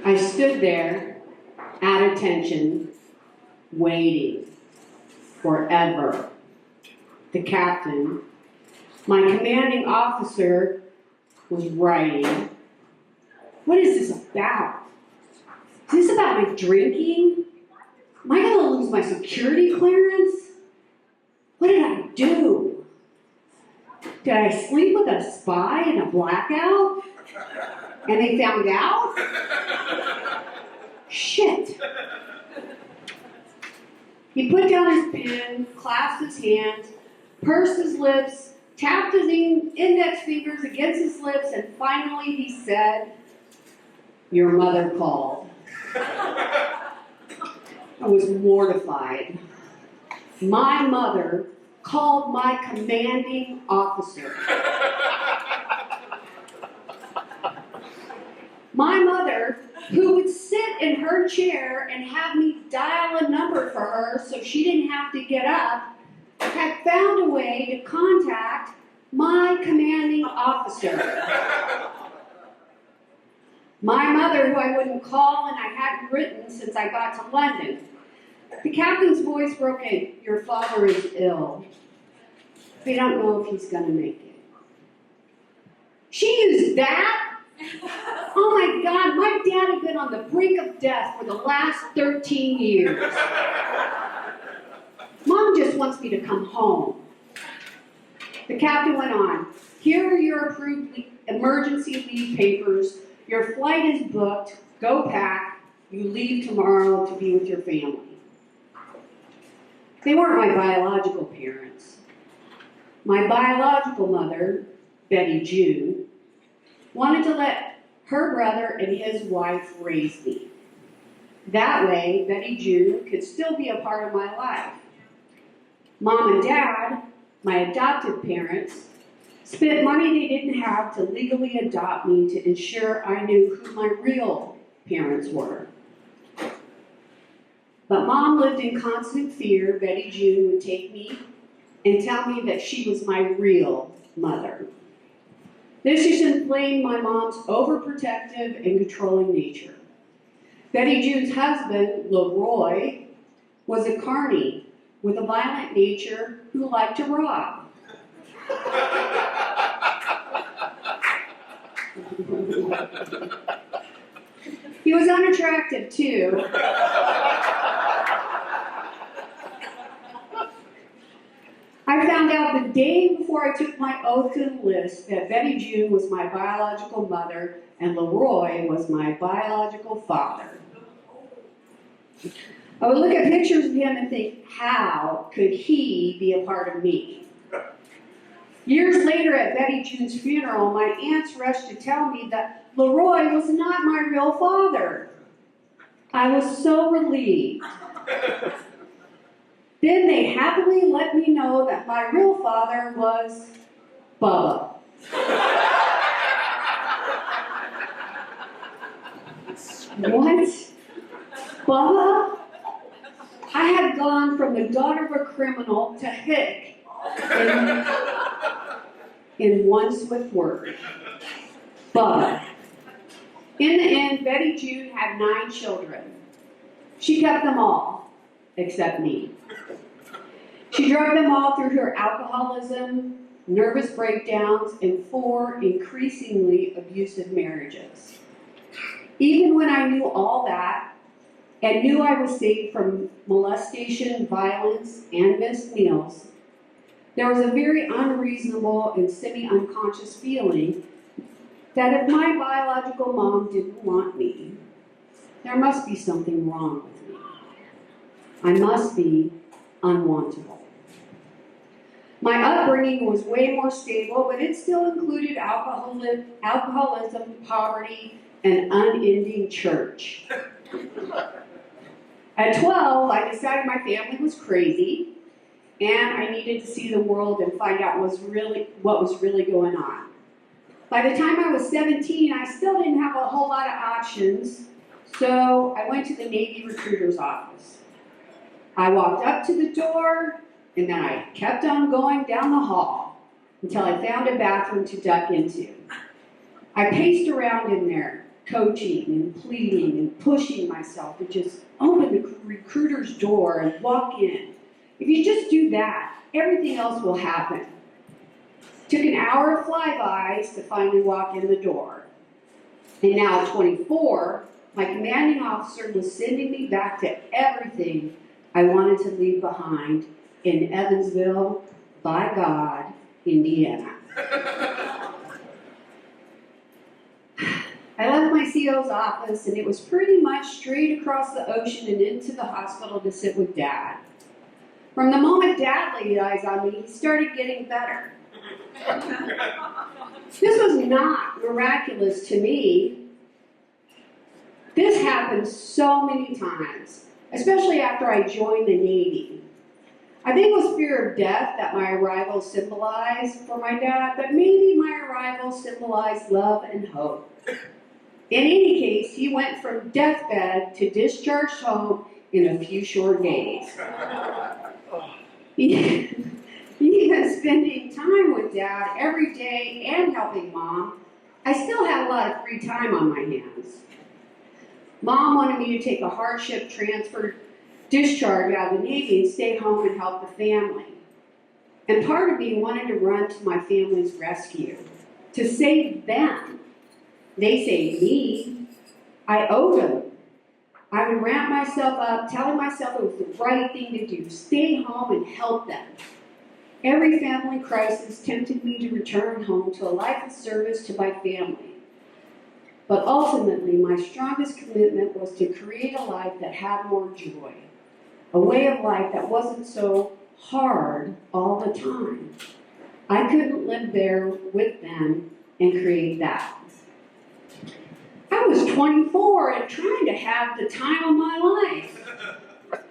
I stood there, at attention, waiting forever. The captain, my commanding officer, was writing. What is this about? Is this about my drinking? Am I going to lose my security clearance? What did I do? Did I sleep with a spy in a blackout? And they found out? Shit. He put down his pen, clasped his hands, pursed his lips, tapped his index fingers against his lips, and finally he said, "Your mother called." I was mortified. My mother called my commanding officer. My mother, who would sit in her chair and have me dial a number for her so she didn't have to get up, had found a way to contact my commanding officer. My mother, who I wouldn't call and I hadn't written since I got to London. The captain's voice broke in. "Your father is ill. We don't know if he's going to make it." She used that? Oh my God, my dad had been on the brink of death for the last 13 years. Mom just wants me to come home. The captain went on. "Here are your approved emergency leave papers. Your flight is booked. Go pack. You leave tomorrow to be with your family." They weren't my biological parents. My biological mother, Betty June, wanted to let her brother and his wife raise me. That way, Betty June could still be a part of my life. Mom and Dad, my adopted parents, spent money they didn't have to legally adopt me to ensure I knew who my real parents were. But Mom lived in constant fear Betty June would take me and tell me that she was my real mother. This just inflamed my mom's overprotective and controlling nature. Betty June's husband, Leroy, was a carny with a violent nature who liked to rob. He was unattractive too. I found out the day before I took my oath to enlist that Betty June was my biological mother and Leroy was my biological father. I would look at pictures of him and think, how could he be a part of me? Years later at Betty June's funeral, my aunts rushed to tell me that Leroy was not my real father. I was so relieved. Then they happily let me know that my real father was Bubba. What? Bubba? I had gone from the daughter of a criminal to Hick in one swift word. Bubba. In the end, Betty June had 9 children. She kept them all, except me. She drugged them all through her alcoholism, nervous breakdowns, and 4 increasingly abusive marriages. Even when I knew all that, and knew I was safe from molestation, violence, and missed meals, there was a very unreasonable and semi-unconscious feeling that if my biological mom didn't want me, there must be something wrong with me. I must be unwantable. My upbringing was way more stable, but it still included alcoholism, poverty, and unending church. At 12, I decided my family was crazy, and I needed to see the world and find out what was really going on. By the time I was 17, I still didn't have a whole lot of options, so I went to the Navy recruiter's office. I walked up to the door, and then I kept on going down the hall until I found a bathroom to duck into. I paced around in there, coaching and pleading and pushing myself to just open the recruiter's door and walk in. If you just do that, everything else will happen. Took an hour of flybys to finally walk in the door. And now at 24, my commanding officer was sending me back to everything I wanted to leave behind in Evansville, by God, Indiana. I left my CO's office, and it was pretty much straight across the ocean and into the hospital to sit with Dad. From the moment Dad laid eyes on me, he started getting better. This was not miraculous to me. This happened so many times, especially after I joined the Navy. I think it was fear of death that my arrival symbolized for my dad, but maybe my arrival symbolized love and hope. In any case, he went from deathbed to discharged home in a few short days. Even spending time with Dad every day and helping Mom, I still had a lot of free time on my hands. Mom wanted me to take a hardship transfer discharge out of the Navy and stay home and help the family. And part of me wanted to run to my family's rescue, to save them. They saved me. I owed them. I would ramp myself up, telling myself it was the right thing to do, stay home and help them. Every family crisis tempted me to return home to a life of service to my family. But ultimately, my strongest commitment was to create a life that had more joy, a way of life that wasn't so hard all the time. I couldn't live there with them and create that. I was 24 and trying to have the time of my life.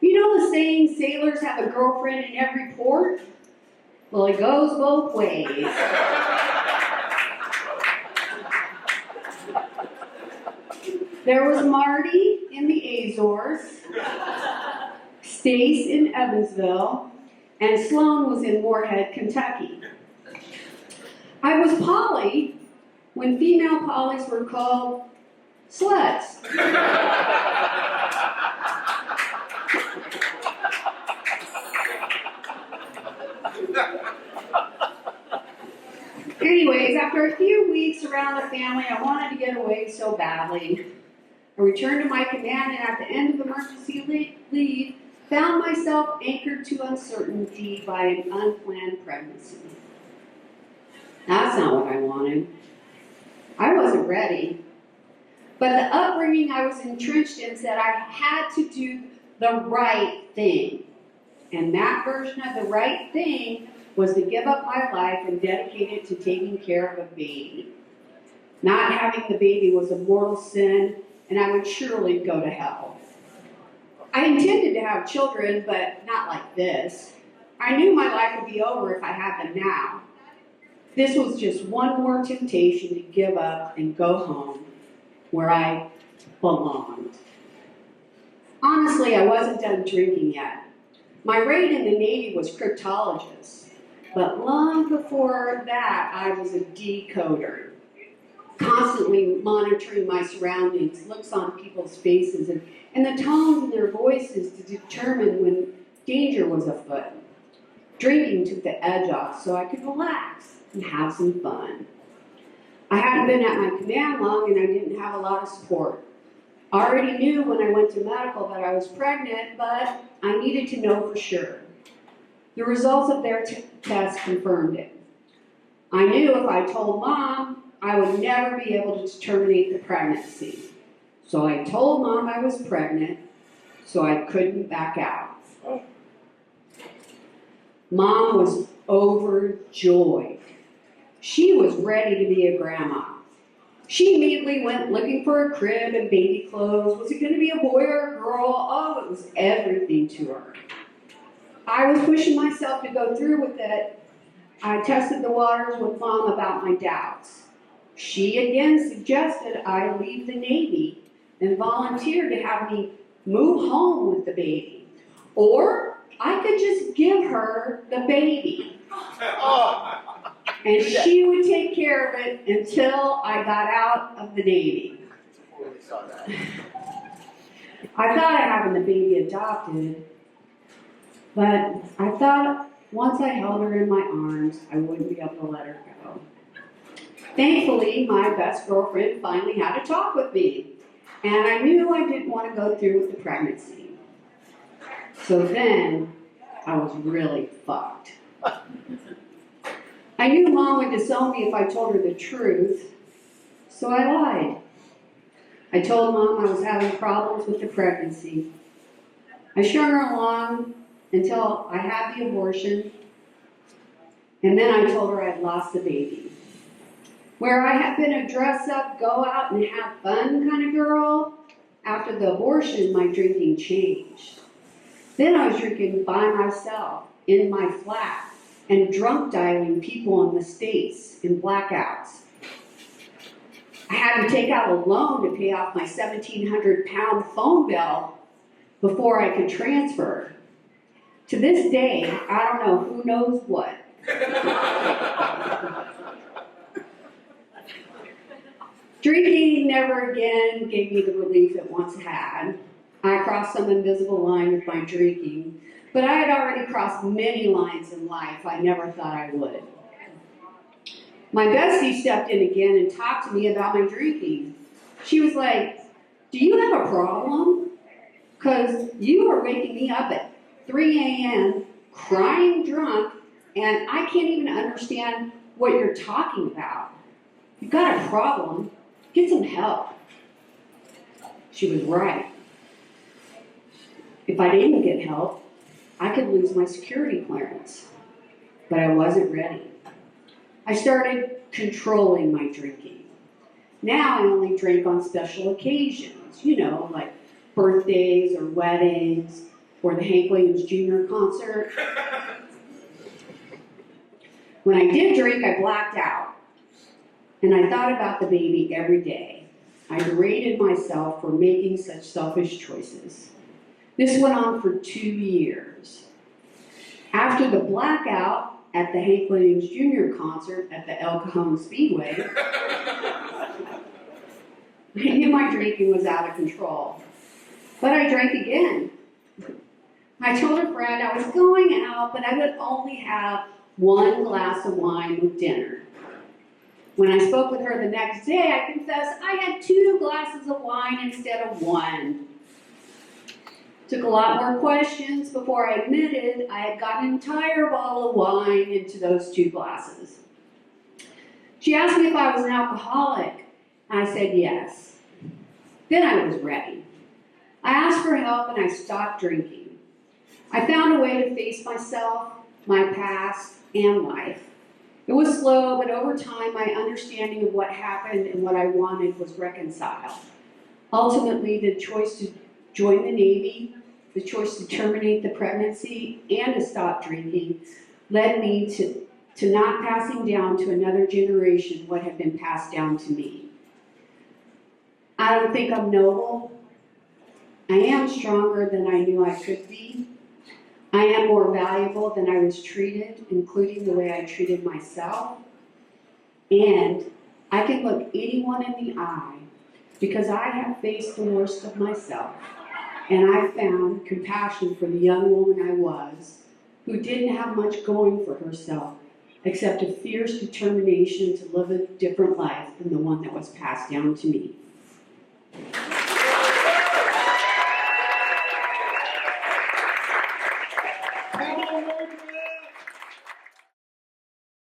You know the saying, sailors have a girlfriend in every port? Well, it goes both ways. There was Marty in the Azores, Stace in Evansville, and Sloan was in Moorhead, Kentucky. I was Polly when female Pollys were called sluts. Anyways, after a few weeks around the family, I wanted to get away so badly. I returned to my command, and at the end of emergency leave, found myself anchored to uncertainty by an unplanned pregnancy. That's not what I wanted. I wasn't ready. But the upbringing I was entrenched in said I had to do the right thing. And that version of the right thing was to give up my life and dedicate it to taking care of a baby. Not having the baby was a mortal sin, and I would surely go to hell. I intended to have children, but not like this. I knew my life would be over if I had them now. This was just one more temptation to give up and go home where I belonged. Honestly, I wasn't done drinking yet. My rate in the Navy was cryptologist, but long before that, I was a decoder, constantly monitoring my surroundings, looks on people's faces, and the tones in their voices to determine when danger was afoot. Drinking took the edge off so I could relax and have some fun. I hadn't been at my command long, and I didn't have a lot of support. I already knew when I went to medical that I was pregnant, but I needed to know for sure. The results of their test confirmed it. I knew if I told Mom, I would never be able to terminate the pregnancy. So I told Mom I was pregnant, so I couldn't back out. Mom was overjoyed. She was ready to be a grandma. She immediately went looking for a crib and baby clothes. Was it going to be a boy or a girl? Oh, it was everything to her. I was pushing myself to go through with it. I tested the waters with Mom about my doubts. She again suggested I leave the Navy and volunteered to have me move home with the baby. Or I could just give her the baby. And she would take care of it until I got out of the Navy. saw that. I thought of having the baby adopted, but I thought once I held her in my arms, I wouldn't be able to let her go. Thankfully, my best girlfriend finally had a talk with me, and I knew I didn't want to go through with the pregnancy. So then, I was really fucked. I knew Mom would disown me if I told her the truth, so I lied. I told Mom I was having problems with the pregnancy. I strung her along until I had the abortion, and then I told her I'd lost the baby. Where I had been a dress-up, go-out and have fun kind of girl, after the abortion, my drinking changed. Then I was drinking by myself in my flat and drunk dialing people in the States in blackouts. I had to take out a loan to pay off my 1,700-pound phone bill before I could transfer. To this day, I don't know who knows what. Drinking never again gave me the relief it once had. I crossed some invisible line with my drinking, but I had already crossed many lines in life I never thought I would. My bestie stepped in again and talked to me about my drinking. She was like, "Do you have a problem? Because you are waking me up at 3 a.m. crying drunk, and I can't even understand what you're talking about. You've got a problem. Get some help." She was right. If I didn't get help, I could lose my security clearance. But I wasn't ready. I started controlling my drinking. Now I only drink on special occasions, like birthdays or weddings or the Hank Williams Jr. concert. When I did drink, I blacked out. And I thought about the baby every day. I berated myself for making such selfish choices. This went on for 2 years. After the blackout at the Hank Williams Jr. concert at the El Cajon Speedway, I knew my drinking was out of control. But I drank again. I told a friend I was going out, but I would only have 1 glass of wine with dinner. When I spoke with her the next day, I confessed I had 2 glasses of wine instead of 1. Took a lot more questions before I admitted I had gotten an entire bottle of wine into those 2 glasses. She asked me if I was an alcoholic. I said yes. Then I was ready. I asked for help and I stopped drinking. I found a way to face myself, my past, and life. It was slow, but over time my understanding of what happened and what I wanted was reconciled. Ultimately, the choice to join the Navy, the choice to terminate the pregnancy, and to stop drinking led me to not passing down to another generation what had been passed down to me. I don't think I'm noble. I am stronger than I knew I could be. I am more valuable than I was treated, including the way I treated myself. And I can look anyone in the eye because I have faced the worst of myself. And I found compassion for the young woman I was, who didn't have much going for herself, except a fierce determination to live a different life than the one that was passed down to me.